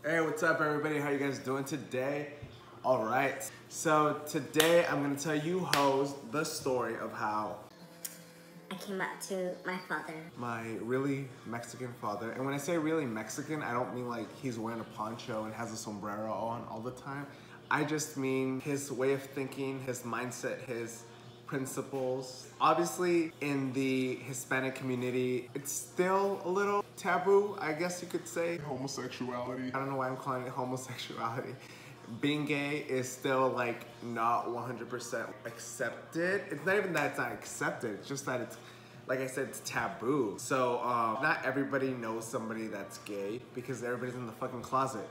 Hey, what's up everybody? How you guys doing today? All right, so today I'm gonna tell you hoes the story of how I came out to my father. my really Mexican father, and when I say really Mexican, I don't mean like he's wearing a poncho and has a sombrero on all the time. I just mean his way of thinking, his mindset, his principles. Obviously, in the Hispanic community, it's still a little taboo, I guess you could say. Homosexuality. I don't know why I'm calling it homosexuality. Being gay is still like not 100% accepted. It's not even that it's not accepted, it's just that it's, like I said, it's taboo. So not everybody knows somebody that's gay because everybody's in the fucking closet.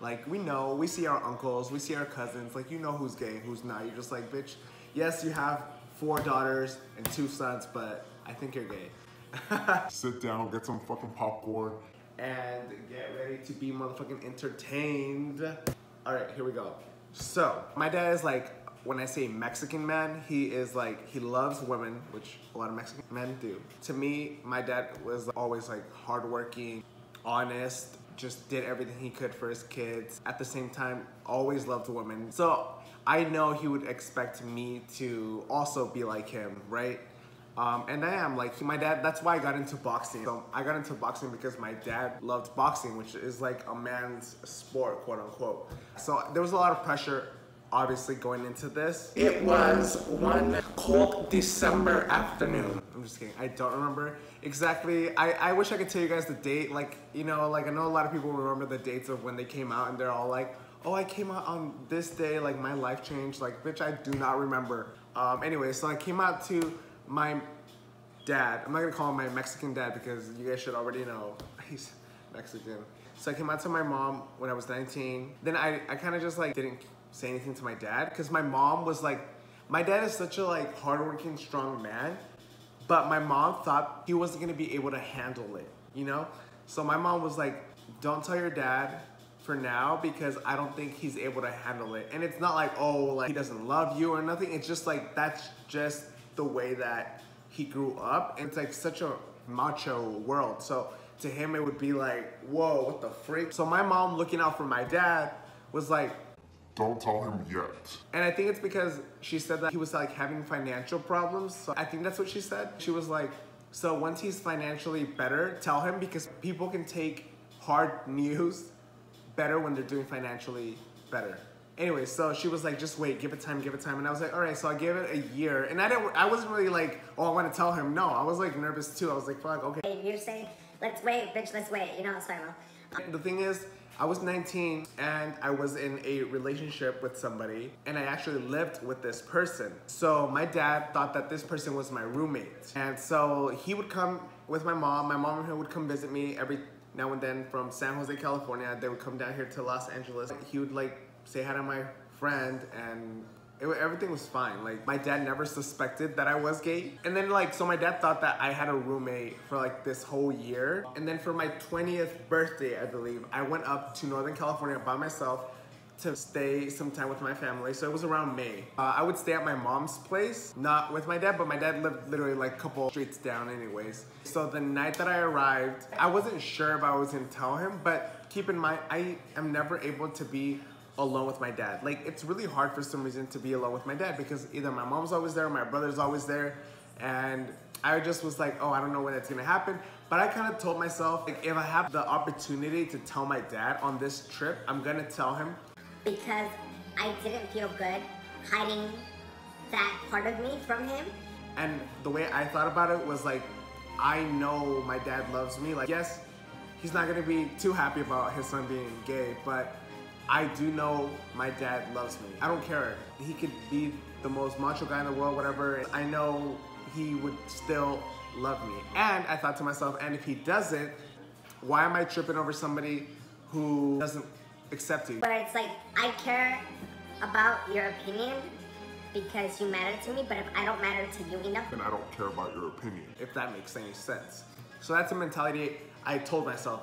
Like we know, we see our uncles, we see our cousins, like you know who's gay and who's not. You're just like, bitch, yes, you have 4 daughters and 2 sons, but I think you're gay. Sit down, get some fucking popcorn. And get ready to be motherfucking entertained. All right, here we go. So, my dad is like, when I say Mexican man, he is like, he loves women, which a lot of Mexican men do. To me, my dad was always like hardworking, honest, just did everything he could for his kids. At the same time, always loved women. So, I know he would expect me to also be like him, right? And I am like my dad. That's why I got into boxing. So I got into boxing because my dad loved boxing, which is like a man's sport, quote unquote. So there was a lot of pressure, obviously, going into this. It was one cold December afternoon. I'm just kidding. I don't remember exactly. I wish I could tell you guys the date. Like, you know, like I know a lot of people remember the dates of when they came out, and they're all like, oh, I came out on this day. Like my life changed. Like, bitch, I do not remember. Anyway, so I came out to my dad. I'm not gonna call him my Mexican dad because you guys should already know he's Mexican. So I came out to my mom when I was 19. Then I kind of just like didn't say anything to my dad because my mom was like, my dad is such a like hardworking, strong man, but my mom thought he wasn't gonna be able to handle it, you know? So my mom was like, don't tell your dad for now because I don't think he's able to handle it. And it's not like, oh, like he doesn't love you or nothing. It's just like, that's just the way that he grew up, and it's like such a macho world. So to him it would be like, whoa, what the freak? So my mom, looking out for my dad, was like, Don't tell him yet. and I think it's because she said that he was like having financial problems. So I think that's what she said. She was like, so once he's financially better, tell him, because people can take hard news better when they're doing financially better. Anyway, so she was like, just wait, give it time, give it time. And I was like, all right, so I gave it a year. And I wasn't really like, oh, I want to tell him. No, I was like nervous too. I was like, fuck, okay. You're saying, let's wait, bitch, let's wait. You know, it's fine, The thing is, I was 19 and I was in a relationship with somebody, and I actually lived with this person. So my dad thought that this person was my roommate. And so he would come with my mom and him would come visit me every now and then from San Jose, California. They would come down here to Los Angeles. He would like say hi to my friend, and everything was fine. Like my dad never suspected that I was gay. And then like, so my dad thought that I had a roommate for like this whole year. And then for my 20th birthday, I believe, I went up to Northern California by myself to stay some time with my family. So it was around May. I would stay at my mom's place, not with my dad, but my dad lived literally like a couple streets down anyways. So the night that I arrived, I wasn't sure if I was gonna tell him, but keep in mind, I am never able to be alone with my dad. Like, it's really hard for some reason to be alone with my dad because either my mom's always there or my brother's always there, and I just was like, oh, I don't know when it's gonna happen. But I kind of told myself, like, if I have the opportunity to tell my dad on this trip, I'm gonna tell him. because I didn't feel good hiding that part of me from him. And the way I thought about it was like, I know my dad loves me. Like, yes, he's not gonna be too happy about his son being gay, but I do know my dad loves me. I don't care. He could be the most macho guy in the world, whatever. I know he would still love me. And I thought to myself, and if he doesn't, why am I tripping over somebody who doesn't accept you? Where it's like, I care about your opinion because you matter to me, but if I don't matter to you enough, And I don't care about your opinion. If that makes any sense. So that's a mentality I told myself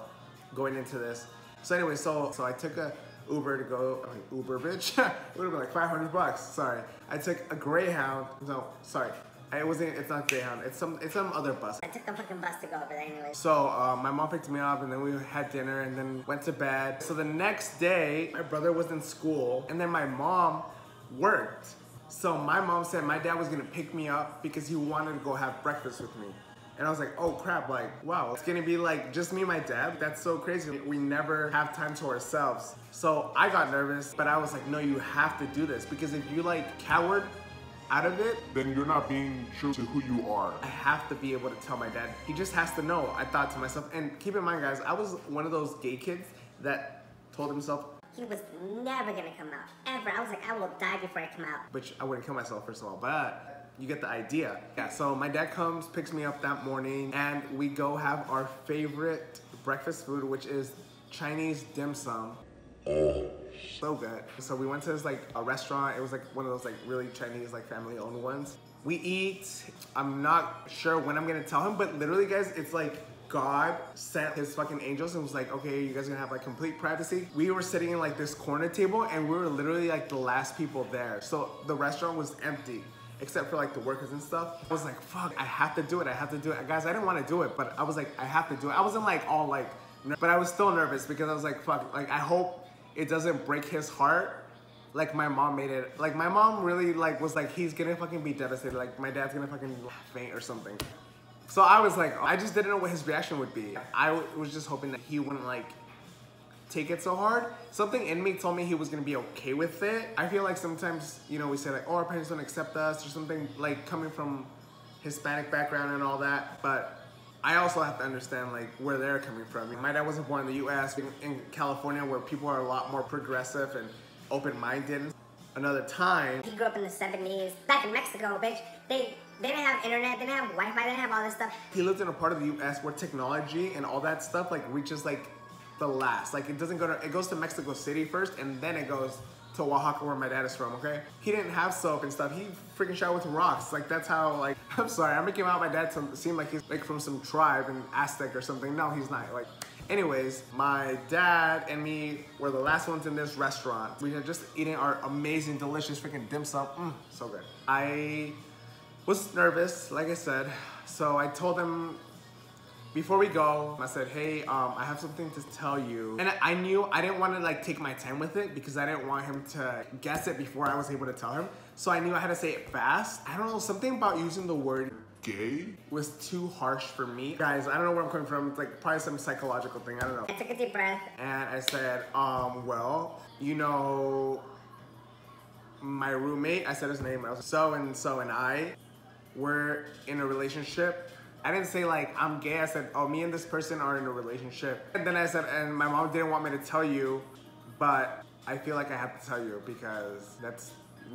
going into this. So anyway, so I took a Uber to go, I mean, Uber, bitch. It would have been like $500, sorry. I took a Greyhound, no, sorry, It's not Greyhound. It's some other bus. I took the fucking bus to go over there anyway. So my mom picked me up, and then we had dinner, and then went to bed. So the next day, my brother was in school, and then my mom worked. So my mom said my dad was gonna pick me up because he wanted to go have breakfast with me. And I was like, oh crap, like, wow, it's gonna be like just me and my dad? That's so crazy. We never have time to ourselves. So I got nervous, but I was like, no, you have to do this, because if you like cowered out of it, Then you're not being true to who you are. I have to be able to tell my dad. He just has to know, I thought to myself. And keep in mind, guys, I was one of those gay kids that told himself, He was never gonna come out, ever. I was like, I will die before I come out. which I wouldn't kill myself, first of all, but you get the idea. Yeah, so my dad comes, picks me up that morning, and we go have our favorite breakfast food, which is Chinese dim sum. So good. So we went to this like a restaurant. It was like one of those like really Chinese like family owned ones. We eat. I'm not sure when I'm gonna tell him, but literally guys, it's like God sent his fucking angels and was like, okay, you guys are gonna have like complete privacy. We were sitting in like this corner table, and we were literally like the last people there. So the restaurant was empty, except for like the workers and stuff. I was like, fuck, I have to do it. I have to do it. Guys, I didn't want to do it, but I was like, I have to do it. I wasn't like all like, but I was still nervous because I was like, fuck, like I hope it doesn't break his heart like my mom made it. Like my mom really like was like, he's gonna fucking be devastated. Like my dad's gonna fucking faint or something. So I was like, I just didn't know what his reaction would be. I was just hoping that he wouldn't like take it so hard. Something in me told me he was gonna be okay with it. I feel like sometimes, you know, we say like, oh, our parents don't accept us or something, like coming from Hispanic background and all that, but I also have to understand like where they're coming from. My dad wasn't born in the US, in California, where people are a lot more progressive and open-minded. Another time. He grew up in the 70s. Back in Mexico, bitch, they didn't have internet, they didn't have Wi-Fi, they didn't have all this stuff. He lived in a part of the US where technology and all that stuff like reaches like the last. Like it doesn't go to, it goes to Mexico City first, and then it goes to Oaxaca, where my dad is from, okay? He didn't have soap and stuff. He freaking showered with rocks. Like that's how, like, I'm sorry, I'm making out my dad to seem like he's like from some tribe in Aztec or something. No, he's not. Like, anyways, my dad and me were the last ones in this restaurant. We had just eaten our amazing, delicious freaking dim sum. So good. I was nervous, like I said. So I told him, before we go, I said, hey, I have something to tell you. And I knew I didn't want to like take my time with it because I didn't want him to guess it before I was able to tell him. So I knew I had to say it fast. I don't know, something about using the word Gay? was too harsh for me. Guys, I don't know where I'm coming from. It's like probably some psychological thing, I don't know. I took a deep breath. And I said, well, you know, my roommate, I said his name, I was so and I were in a relationship. I didn't say like, I'm gay, I said, oh, me and this person are in a relationship. And then I said, and my mom didn't want me to tell you, but I feel like I have to tell you because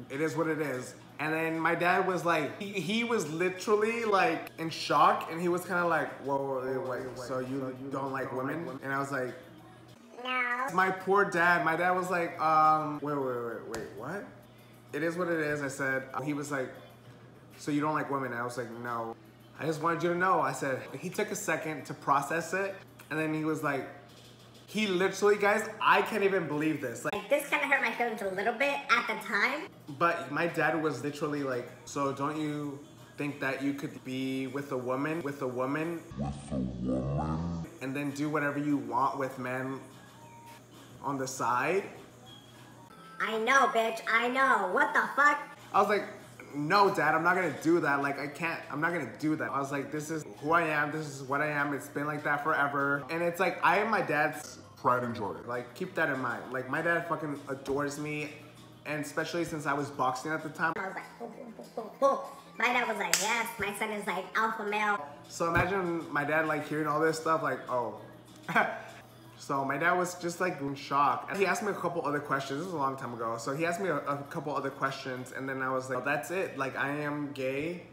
it is what it is. And then my dad was like, he was literally like in shock, and he was kind of like, whoa, wait, so you don't like women? And I was like, No. my poor dad, my dad was like, wait, what? It is what it is, I said. He was like, so you don't like women? And I was like, no. I just wanted you to know. I said, he took a second to process it, and then he was like, he literally, guys, I can't even believe this. Like, This kind of hurt my feelings a little bit at the time. but my dad was literally like, so don't you think that you could be with a woman, and then do whatever you want with men on the side? I know, bitch, I know. What the fuck? I was like, no, Dad, I'm not gonna do that. Like, I'm not gonna do that. I was like, this is who I am, this is what I am. It's been like that forever. And it's like, I am my dad's Pride and joy. like, keep that in mind. Like, my dad fucking adores me, and especially since I was boxing at the time. I was like, boom, boom, boom, boom, boom. My dad was like, yes, my son is like alpha male. So imagine my dad like hearing all this stuff, like, oh. So my dad was just like in shock. And he asked me a couple other questions. This was a long time ago. So he asked me a couple other questions, and then I was like, oh, that's it. Like, I am gay.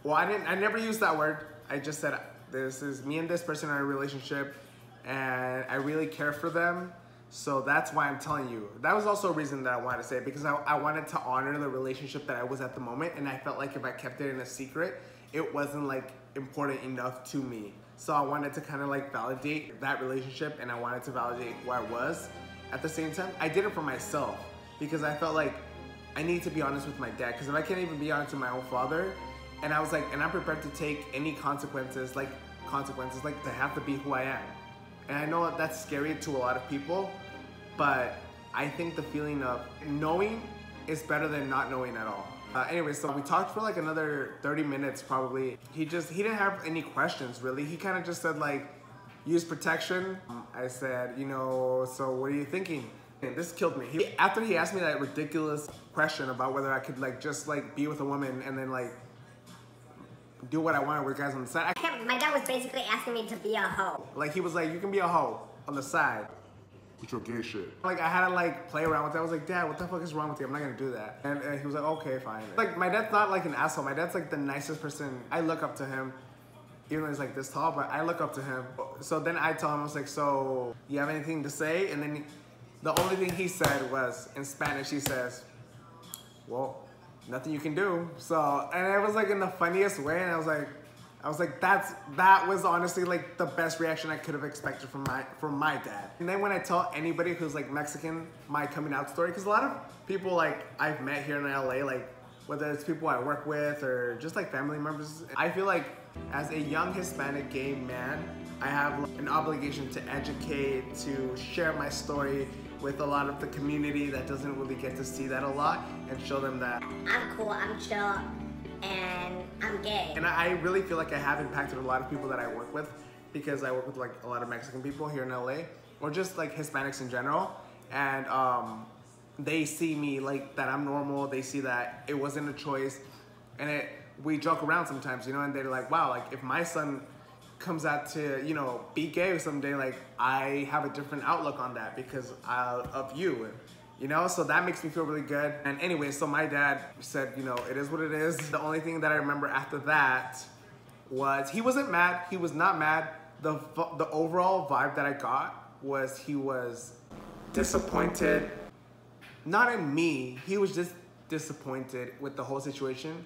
Well, I never used that word. I just said, this is me and this person are in a relationship, and I really care for them. So that's why I'm telling you. That was also a reason that I wanted to say it, because I wanted to honor the relationship that I was at the moment, and I felt like if I kept it in a secret, it wasn't like important enough to me. So I wanted to kind of like validate that relationship, and I wanted to validate who I was. At the same time, I did it for myself because I felt like I need to be honest with my dad, because if I can't even be honest with my own father, And I was like, and I'm prepared to take any consequences, like to have to be who I am. And I know that's scary to a lot of people, but I think the feeling of knowing is better than not knowing at all. Anyway, so we talked for like another 30 minutes probably. He didn't have any questions really. He kind of just said like, use protection. I said, you know, so what are you thinking? And this killed me. After he asked me that ridiculous question about whether I could like just like be with a woman and then like do what I wanted with guys on the side. My dad was basically asking me to be a hoe. Like he was like, you can be a hoe on the side. With your gay shit. Like I had to like play around with that. I was like, Dad, what the fuck is wrong with you? I'm not gonna do that. And he was like, okay, fine. Like my dad's not like an asshole. My dad's like the nicest person. I look up to him. Even though he's like this tall, but I look up to him. So then I told him, I was like, so you have anything to say? And then the only thing he said was, in Spanish, he says, well, nothing you can do. So, and it was like in the funniest way. And I was like, that was honestly like the best reaction I could have expected from my dad. And then when I tell anybody who's like Mexican my coming out story, because a lot of people like I've met here in LA, like whether it's people I work with or just like family members, I feel like as a young Hispanic gay man, I have an obligation to educate, to share my story with a lot of the community that doesn't really get to see that a lot, and show them that I'm cool, I'm chill, and I'm gay. And I really feel like I have impacted a lot of people that I work with, because I work with like a lot of Mexican people here in LA, or just like Hispanics in general, and they see me like that I'm normal. They see that it wasn't a choice, and we joke around sometimes, you know, and they're like, wow, like if my son comes out to, you know, be gay someday, like I have a different outlook on that because of you, you know, so that makes me feel really good. And anyway, so my dad said, you know, it is what it is. The only thing that I remember after that was he wasn't mad. He was not mad. The overall vibe that I got was he was disappointed. Not in me. He was just disappointed with the whole situation.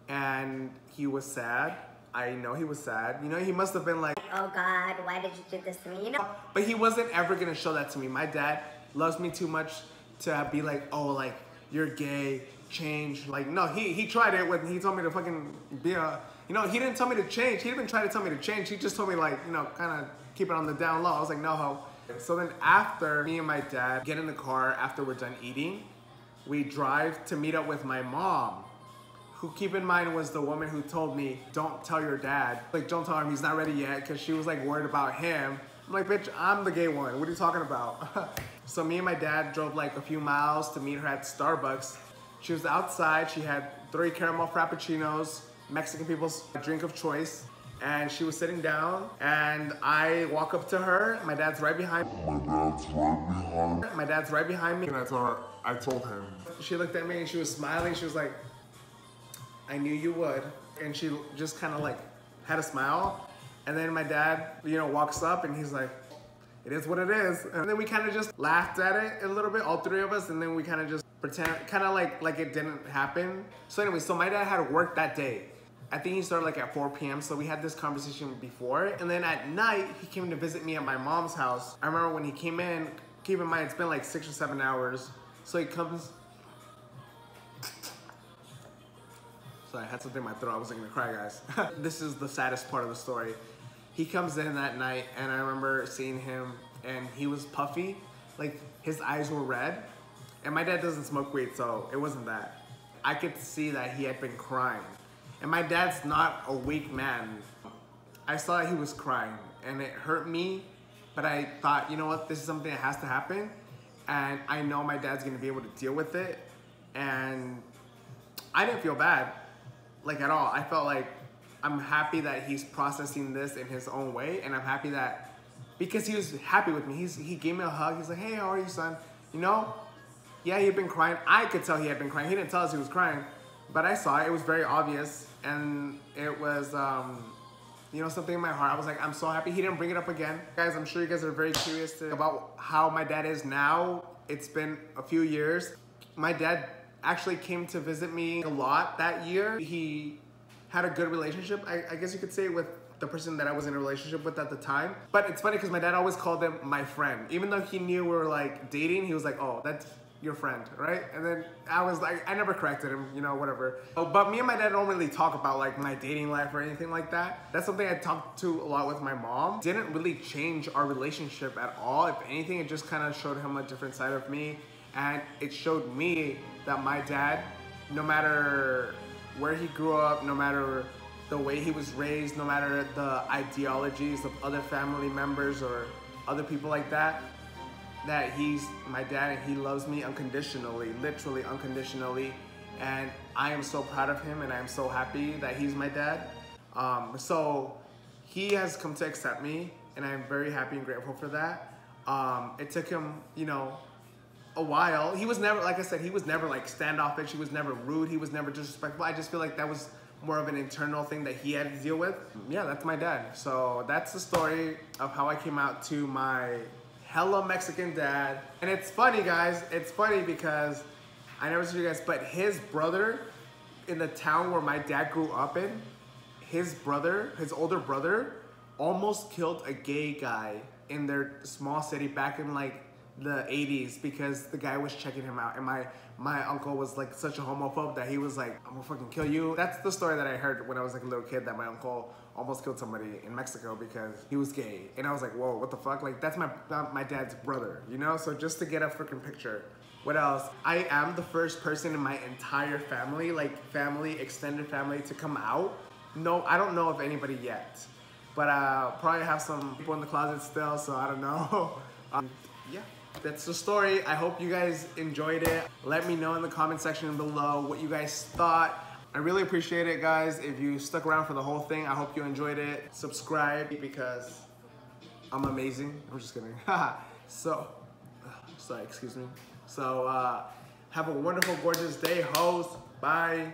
And he was sad. I know he was sad. You know, he must have been like, oh God, why did you do this to me? You know? But he wasn't ever gonna show that to me. My dad loves me too much to be like, oh, like, you're gay, change. Like, no, he tried it when he told me to fucking be a, you know, he didn't tell me to change. He didn't even try to tell me to change. He just told me like, you know, kind of keep it on the down low. I was like, no, ho. So then after me and my dad get in the car after we're done eating, we drive to meet up with my mom, who, keep in mind, was the woman who told me, don't tell your dad. Like, don't tell him he's not ready yet, because she was like worried about him. I'm like, bitch, I'm the gay one. What are you talking about? So me and my dad drove like a few miles to meet her at Starbucks. She was outside. She had 3 caramel frappuccinos, Mexican people's drink of choice. And she was sitting down, and I walk up to her. My dad's right behind me. My dad's right behind me. And I told him. She looked at me and she was smiling. She was like, I knew you would. And she just kind of like had a smile. And then my dad, you know, walks up and he's like, it is what it is. And then we kind of just laughed at it a little bit, all 3 of us. And then we kind of just pretend, kind of like it didn't happen. So anyway, so my dad had work that day. I think he started like at 4 p.m. So we had this conversation before. And then at night, he came to visit me at my mom's house. I remember when he came in, keep in mind, it's been like 6 or 7 hours. So he comes. Sorry, I had something in my throat. I wasn't gonna cry, guys. This is the saddest part of the story. He comes in that night, and I remember seeing him, and he was puffy. Like, his eyes were red. And my dad doesn't smoke weed, so it wasn't that. I could see that he had been crying. And my dad's not a weak man. I saw that he was crying, and it hurt me, but I thought, you know what, this is something that has to happen, and I know my dad's gonna be able to deal with it, and I didn't feel bad, like, at all. I felt like I'm happy that he's processing this in his own way, and I'm happy that, because he was happy with me. He gave me a hug. He's like, hey, how are you, son? You know, yeah, he had been crying. I could tell he had been crying. He didn't tell us he was crying, but I saw it. It was very obvious, and it was, you know, something in my heart. I was like, I'm so happy he didn't bring it up again. Guys, I'm sure you guys are very curious about how my dad is now. It's been a few years. My dad actually came to visit me a lot that year. He had a good relationship, I guess you could say, with the person that I was in a relationship with at the time. But it's funny because my dad always called him my friend. Even though he knew we were like dating, he was like, oh, your friend, right? And then I was like, I never corrected him, you know, whatever. But me and my dad don't really talk about like my dating life or anything like that. That's something I talked to a lot with my mom. Didn't really change our relationship at all. If anything, it just kind of showed him a different side of me. And it showed me that my dad, no matter where he grew up, no matter the way he was raised, no matter the ideologies of other family members or other people like that he's my dad and he loves me unconditionally, literally unconditionally. And I am so proud of him and I am so happy that he's my dad. So he has come to accept me and I'm very happy and grateful for that. It took him, you know, a while. He was never, like I said, he was never like standoffish. He was never rude. He was never disrespectful. I just feel like that was more of an internal thing that he had to deal with. Yeah, that's my dad. So that's the story of how I came out to my hella Mexican dad. And it's funny, guys. It's funny because I never told you guys, but his brother in the town where my dad grew up in, his older brother, almost killed a gay guy in their small city back in like the 80s because the guy was checking him out. And my uncle was like such a homophobe that he was like, I'm gonna fucking kill you. That's the story that I heard when I was like a little kid, that my uncle almost killed somebody in Mexico because he was gay. And I was like, whoa, what the fuck? Like, that's my dad's brother, you know? So just to get a freaking picture. What else? I am the first person in my entire family, like family, extended family, to come out. No, I don't know of anybody yet. But probably have some people in the closet still, so I don't know. Yeah, that's the story. I hope you guys enjoyed it. Let me know in the comment section below what you guys thought. I really appreciate it, guys. If you stuck around for the whole thing, I hope you enjoyed it. Subscribe because I'm amazing. I'm just kidding. So, sorry, excuse me. So, have a wonderful, gorgeous day, hoes. Bye.